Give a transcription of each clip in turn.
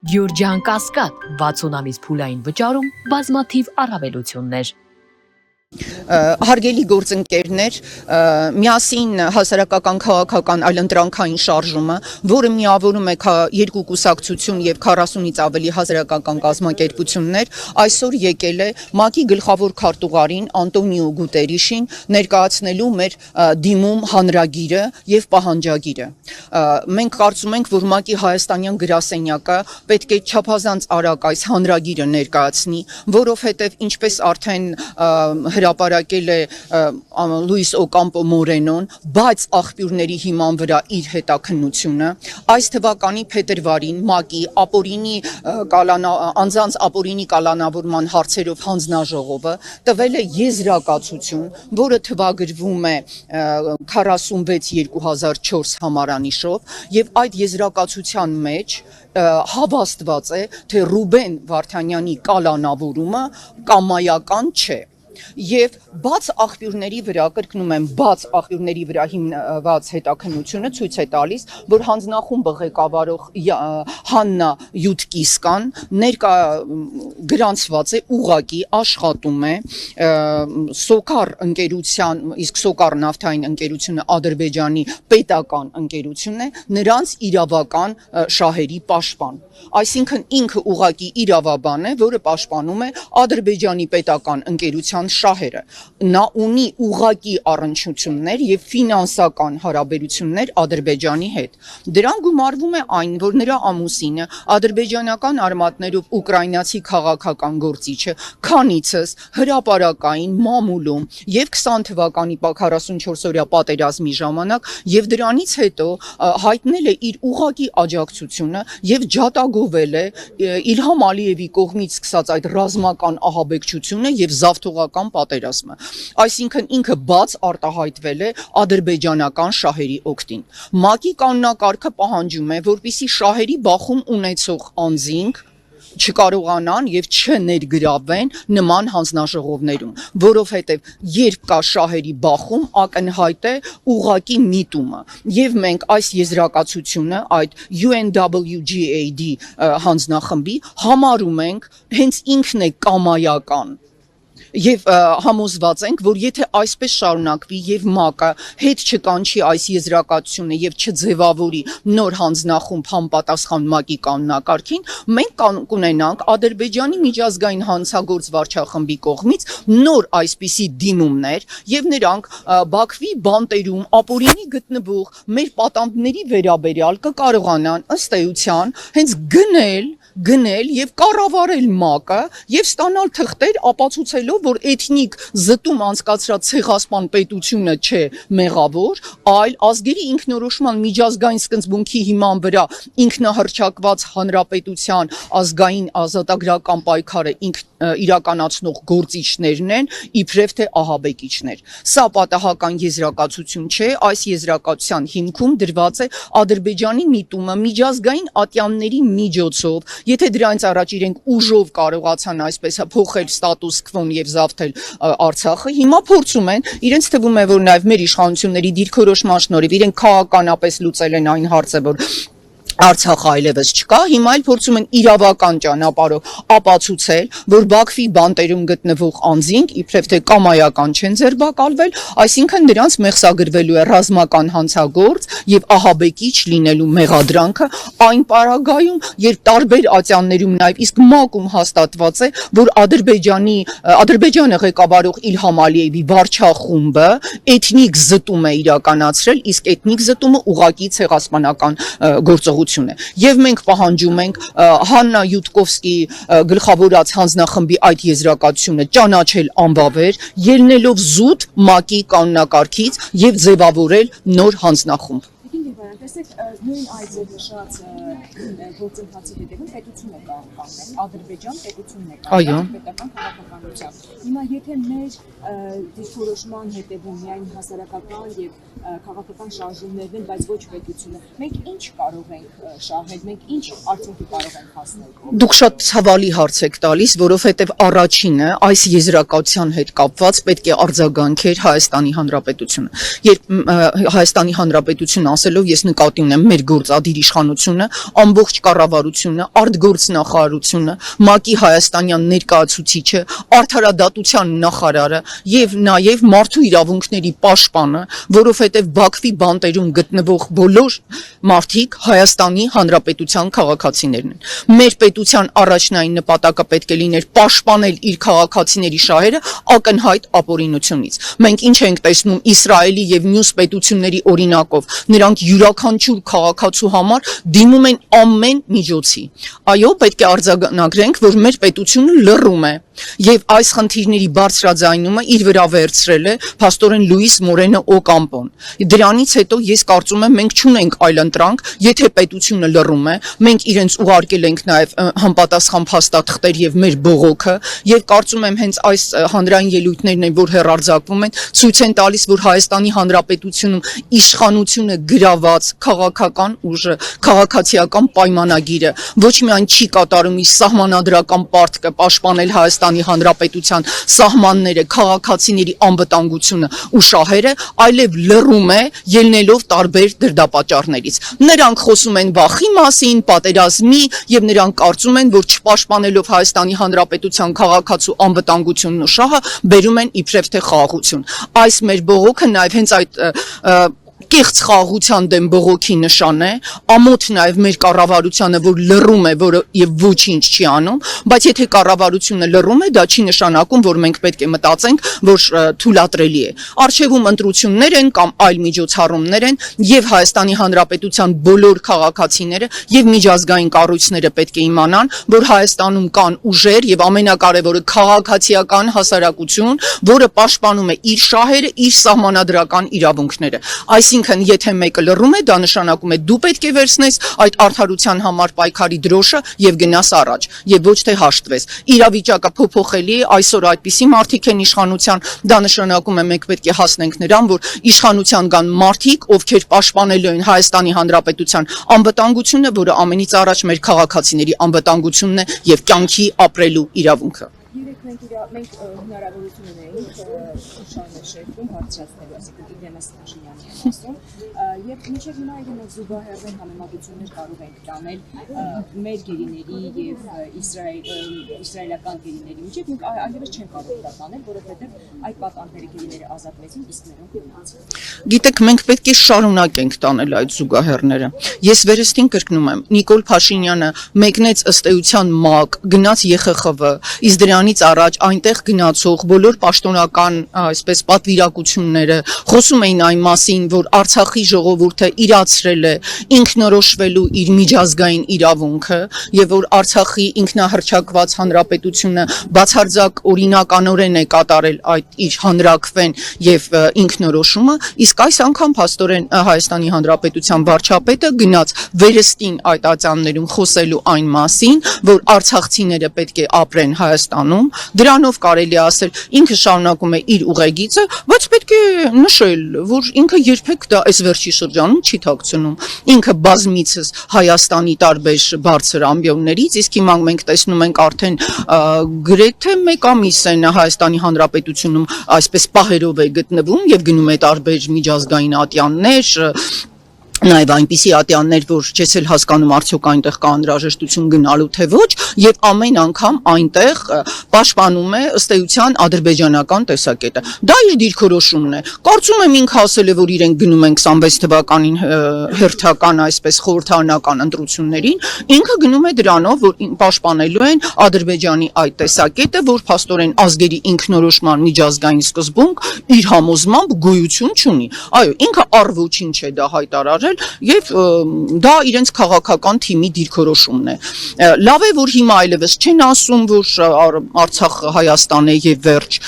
Գյուրջան Կասկադ 60 ամիս փուլային վճարում բազմաթիվ առավելություններ։ Հարգելի գործընկերներ, միասին հասարակական քաղաքական այլընտրանքային շարժումը, որը միավորում է երկու կուսակցություն եւ 40-ից ավելի հասարակական կազմակերպություններ, այսօր եկել է ՄԱԿ-ի գլխավոր քարտուղարին Անտոնիո Գուտերիշին ներկայացնելու մեր դիմում հանրագիրը եւ պահանջագիրը։ Մենք կարծում ենք, որ ՄԱԿ-ի հայաստանյան գրասենյակը պետք է չափազանց արագ այս հանրագիրը ներկայացնի, որովհետեւ ինչպես արդեն հրապարակել է Լուիս Օկամպո Մորենոն, բայց աղբյուրների հիման վրա իր հետաքննությունը, այս թվականի փետրվարին ՄԱԿ-ի անձանց ապօրինի կալանավորման հարցերով հանձնաժողովը տվել է եզրակացություն, որը թվագրվում է 46/2004 համարանիշով, եւ այդ եզրակացության մեջ հավաստված է, թե Ռուբեն Վարդանյանի կալանավորումը կամայական չէ։ Եվ բաց աղբյուրների վրա, կրկնում եմ, բաց աղբյուրների վրա հիմնված հետաքննությունը ցույց է տալիս, որ հանձնախումբը ղեկավարող Հաննա Յուտկիսկան գրանցված է ուղղակի աշխատում է Սոկար ընկերության, իսկ Սոկար նավթային ընկերությունը Ադրբեջանի պետական ընկերությունն է, նրանց իրավական շահերի պաշտպան։ Այսինքն ինքը ուղղակի իրավաբան է, որը պաշտպանում է Ադրբեջանի պետական ընկերության շահերը։ Նա ունի ուղղակի առնչություններ եւ ֆինանսական հարաբերություններ Ադրբեջանի հետ։ Դրան գումարվում է այն, որ նրա ամուսինը ադրբեջանական արմատներով ուկրաինացի քաղաքական գործիչը քանիցս հրապարակային մամուլում եւ 20 թվականի 44-օրյա պատերազմի ժամանակ եւ դրանից հետո հայտնել է իր ուղղակի աջակցությունը եւ ջատագովել է Իլհամ Ալիևի կողմից սկսած այդ ռազմական ահաբեկչությունը եւ զավթողական պատերազմը։ Այսինքն ինքը բաց արտահայտվել է ադրբեջանական շահերի օգտին։ ՄԱԿ-ի կանոնակարգը պահանջում է, որպիսի շահերի բախում ունեցող անձինք չկարողանան եւ չներգրավեն նման հանձնաժողովներում, որովհետեւ երբ կա շահերի բախում, ակնհայտ է ուղղակի միտումը։ Եվ մենք այս եզրակացությունը, այդ UNWGAD հանձնախմբի համարում ենք հենց ինքն է կամայական։ Եվ համոզված ենք, որ եթե այսպես շարունակվի եւ ՄԱԿ-ը հետ չկանչի այս եզրակացությունը եւ չձևավորի նոր հանձնախումբ համապատասխան ՄԱԿ-ի կանոնակարգին, մենք կունենանք Ադրբեջանի միջազգային հանցագործ վարչախմբի կողմից նոր այսպիսի դիմումներ եւ նրանք Բաքվի բանտերում ապօրինի գտնվող մեր պատանդների վերաբերյալ կկարողանան ըստ էության հենց գնել եւ կառավարել ՄԱԿ-ը եւ ստանալ թղթեր ապացուցելով, որ էթնիկ զտում անցկացրած ցեղասպան պետությունը չէ մեղավոր, այլ ազգերի ինքնորոշման միջազգային սկզբունքի հիման վրա ինքնահռչակված հանրապետության ազգային ազատագրական պայքարը իրականացնող գործիչներն են, իբրև թե ահաբեկիչներ։ Սա պատահական եզրակացություն չէ, այս եզրակացության հիմքում դրված է Ադրբեջանի միտումը միջազգային ատյանների միջոցով, եթե դրանից առաջ իրենք ուժով կարողացան այսպես փոխել ստատուս քվոն եւ զավթել Արցախը, հիմա փորձում են, իրենց թվում է, որ նաեւ մեր իշխանությունների դիրքորոշման շնորհիվ իրենք քաղաքականապես լուծել են այն հարցը, որ Արցախը այլևս չկա, հիմա էլ փորձում են իրավական ճանապարհով ապացուցել, որ Բաքվի բանտերում գտնվող անձինք իբրև թե կամայական չեն ձերբակալվել, այսինքն նրանց մեղսագրվելու է ռազմական հանցագործ եւ ահաբեկիչ լինելու մեղադրանքը այն պարագայում, երբ տարբեր ատյաններում նաեւ իսկ ՄԱԿ-ում հաստատված է, որ Ադրբեջանը ղեկավարող Իլհամ Ալիևի վարչախումբը էթնիկ զտում է իրականացրել, իսկ էթնիկ զտումը ուղղակի ցեղասպանական գործողություն է։ Եվ մենք պահանջում ենք Հաննա Յուտկովսկի գլխավորած հանձնախմբի այդ եզրակացությունը ճանաչել անվավեր, ելնելով զուտ ՄԱԿ-ի կանոնակարգից եւ ձևավորել նոր հանձնախումբ։ Տեսեք, նույն այդ նշած գործընթացի հետևում պետություն է կանգնել, Ադրբեջան պետությունն է կանգնել պետական քաղաքականությամբ։ Հիմա եթե մեր դիրքորոշման հետևում միայն հասարակական եւ քաղաքական շարժումներն են, բայց ոչ պետությունը, մենք ինչ կարող ենք շահել, մենք ինչ արդյունքի կարող ենք հասնել։ Դուք շատ ցավալի հարց եք տալիս, որովհետեւ առաջինը այս եզրակացության հետ կապված պետք է արձագանքեր Հայաստանի Հանրապետությունը։ Երբ Հայաստանի Հանրապետություն ասելով ես ես նկատի ունեմ մեր գործադիր իշխանությունը, ամբողջ կառավարությունը, արտգործնախարարությունը, ՄԱԿ-ի հայաստանյան ներկայացուցիչը, արդարադատության նախարարը եւ նաեւ մարդու իրավունքների պաշտպանը, որովհետեւ Բաքվի բանտերում գտնվող բոլոր մարդիկ Հայաստանի Հանրապետության քաղաքացիներն են։ Մեր պետության առաջնային նպատակը պետք է լիներ պաշտպանել իր քաղաքացիների շահերը ակնհայտ ապօրինությունից։ Մենք ինչ ենք տեսնում Իսրայելի եւ մյուս պետությունների օրինակով, նրանք յուրաքանչյուր քաղաքացու համար դիմում են ամեն միջոցի։ Այո, պետք է արձանագրենք, որ մեր պետությունը լռում է եւ այս խնդիրների բարձրաձայնումը իր վրա վերցրել է փաստորեն Լուիս Մորենո Օկամպոն։ Դրանից հետո ես կարծում եմ մենք չունենք այլ ընտրանք, եթե պետությունը լռում է, մենք իրենց ուղարկել ենք նաեւ համապատասխան փաստաթղթեր եւ մեր բողոքը եւ կարծում եմ հենց այս հանրային ելույթներն են, որ հեռարձակվում են, ցույց են տալիս, որ Հայաստանի Հանրապետությունում իշխանությունը գրաված քաղաքական ուժը, քաղաքացիական պայմանագիրը ոչ միայն չի կատարում իր սահմանադրական պարտքը պաշտպանել Հայաստանի Հանրապետության սահմանները, քաղաքացիների անվտանգությունը ու շահերը, այլև լռում է ելնելով տարբեր դրդապատճառներից։ Նրանք խոսում են վախի մասին, պատերազմի եւ նրանք կարծում են, որ չպաշտպանելով Հայաստանի Հանրապետության քաղաքացու անվտանգությունն ու շահը բերում են իբրև թե խաղաղություն։ Այս մեր բողոքը նաեւ հենց այդ կեղծ խաղաղության դեմ բողոքի նշան է, ամոթ նաև մեր կառավարությանը, որ լռում է, որը եւ ոչինչ չի անում, բայց եթե կառավարությունը լռում է, դա չի նշանակում, որ մենք պետք է մտածենք, որ թույլատրելի է։ Արժևում ընտրություններ են կամ այլ միջոցառումներ են, եւ Հայաստանի Հանրապետության բոլոր քաղաքացիները եւ միջազգային կառույցները պետք է իմանան, որ Հայաստանում կան ուժեր եւ ամենակարևորը քաղաքացիական հասարակություն, որը պաշտպանում է իր շահերը, իր սահմանադրական իրավունքները։ Այսինքն, եթե մեկը լռում է, դա նշանակում է դու պետք է վերցնես այդ արդարության համար պայքարի դրոշը եւ գնաս առաջ, եւ ոչ թե հաշտվես։ Իրավիճակը փոփոխելի է, այսօր այդպիսի մարդիկ են իշխանության, դա նշանակում է մենք պետք է հասնենք նրան, որ իշխանության կան մարդիկ, ովքեր պաշտպանելու են Հայաստանի Հանրապետության անվտանգությունը, որը ամենից առաջ մեր քաղաքացիների անվտանգությունն է եւ կյանքի ապրելու իրավունքը։ Երեք մենք հնարավորություն ունենք շարժել շեֆում բարձրացնել, այսինքն Իլյանա Ստաշինյանի ասում, եւ մինչեւ հիմա մենք զուգահեռ համեմատություններ կարող ենք տանել մեր գերիների եւ իսրայելական գերիների միջեւ, մենք այլևս չենք կարող դա տանել, որովհետեւ այդ պատանդների գերիները ազատվեցին, իսկ նրանք գնացին։ Գիտեք, մենք պետք է շարունակենք տանել այդ զուգահեռները։ Ես վերստին կրկնում եմ, Նիկոլ Փաշինյանը մեկնեց ըստ էության ՄԱԿ, գնաց ԵԽԽՎ, իսկ դրանից առաջ այնտեղ գնացող բոլոր պաշտոնական, այսպես պատվիրակությունները խոսում էին այն մասին, որ Արցախի ժողովուրդը իրացրել է ինքնորոշվելու իր միջազգային իրավունքը եւ որ Արցախի ինքնահռչակված հանրապետությունը բացարձակ օրինականորեն է կատարել այդ իր հանրաքվեն եւ ինքնորոշումը, իսկ այս անգամ փաստորեն Հայաստանի Հանրապետության վարչապետը գնաց վերստին այդ ատյաններում խոսելու այն մասին, որ արցախցիները պետք է ապրեն Հայաստանում, դրանով կարելի է ասել ինքը շարունակում է իր ուղեգիծը, բայց պետք է նշել, որ ինքը երբեք դա այս վերջի շրջանում չի թաքցնում, ինքը բազմիցս Հայաստանի տարբեր բարձր ամբիոններից, իսկ հիմա մենք տեսնում ենք արդեն գրեթե մեկ ամիս է Հայաստանի Հանրապետությունում այսպես պահերով է գտնվում եւ գնում է տարբեր միջազգային ատյաններ, նաև այնպիսի ատյաններ, որ չես էլ հասկանում արդյոք այնտեղ կա անհրաժեշտություն գնալու թե ոչ, եւ ամեն անգամ այնտեղ պաշտպանում է ըստ էության ադրբեջանական տեսակետը։ Դա իր դիրքորոշումն է։ Կարծում եմ ինքը ասել է, որ իրենք գնում են 26 թվականին հերթական այսպես խորհրդարանական ընտրություններին, ինքը գնում է դրանով, որ պաշտպանելու են Ադրբեջանի այդ տեսակետը, որ փաստորեն ազգերի ինքնորոշման միջազգային սկզբունք իր համոզմամբ գոյություն չունի։ Այո, ինքը առ ոչինչ է դա հայտարարել եւ դա իրենց քաղաքական թիմի դիրքորոշումն է։ Լավ է, որ հիմա այլևս չեն ասում, որ Արցախը Հայաստան է եւ վերջ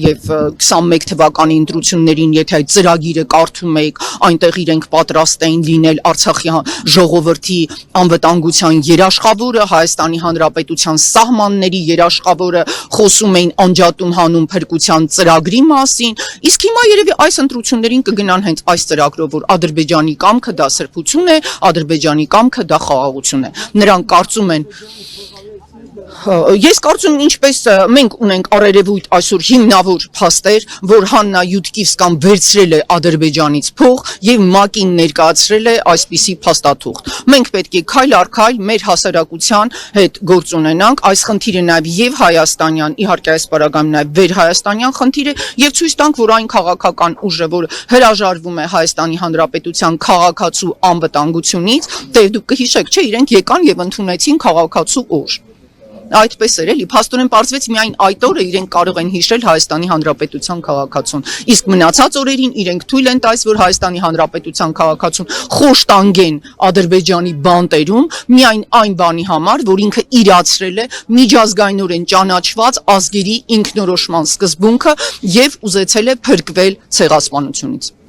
եւ 21 թվականի ընտրություններին, եթե այդ ծրագիրը կարդում եք, այնտեղ իրենք պատրաստ էին լինել Արցախի ժողովրդի անվտանգության երաշխավորը, Հայաստանի Հանրապետության սահմանների երաշխավորը, խոսում էին անջատում հանուն փրկության ծրագրի մասին, իսկ հիմա երևի այս ընտրություններին կգնան հենց այս ծրագրով, որ Ադրբեջանի կամքը դա սրբություն է, Ադրբեջանի կամքը դա խաղաղություն է։ Նրանք կարծում են Ես կարծում եմ ինչպես մենք ունենք առերևույթ այսօր հիմնավոր փաստեր, որ Հաննա Յուդկիվսկան վերցրել է Ադրբեջանից փող եւ ՄԱԿ-ին ներկայացրել է այսպիսի փաստաթուղթ։ Մենք պետք է քայլ առ քայլ մեր հասարակության հետ գործ ունենանք, այս խնդիրը նաեւ եւ հայաստանյան, իհարկե այս պարագայում նաեւ վերհայաստանյան խնդիր է եւ ցույց տանք, որ այն քաղաքական ուժը, որ հրաժարվում է Հայաստանի Հանրապետության քաղաքացու անվտանգությունից, դե դուք կհիշեք, չէ, իրենք եկան եւ ընդունեցին քաղաքացու օր։ Այդպես էր էլի, փաստորեն պարզվեց միայն այդ օրը իրենք կարող են հիշել Հայաստանի Հանրապետության քաղաքացուն, իսկ մնացած օրերին իրենք թույլ են տալիս, որ Հայաստանի Հանրապետության քաղաքացուն խոշտանգեն Ադրբեջանի բանտերում միայն այն բանի համար, որ ինքը իրացրել է միջազգայինորեն ճանաչված ազգերի ինքնորոշման սկզբունքը եւ ուզեցել է փրկվել ցեղասպանությունից։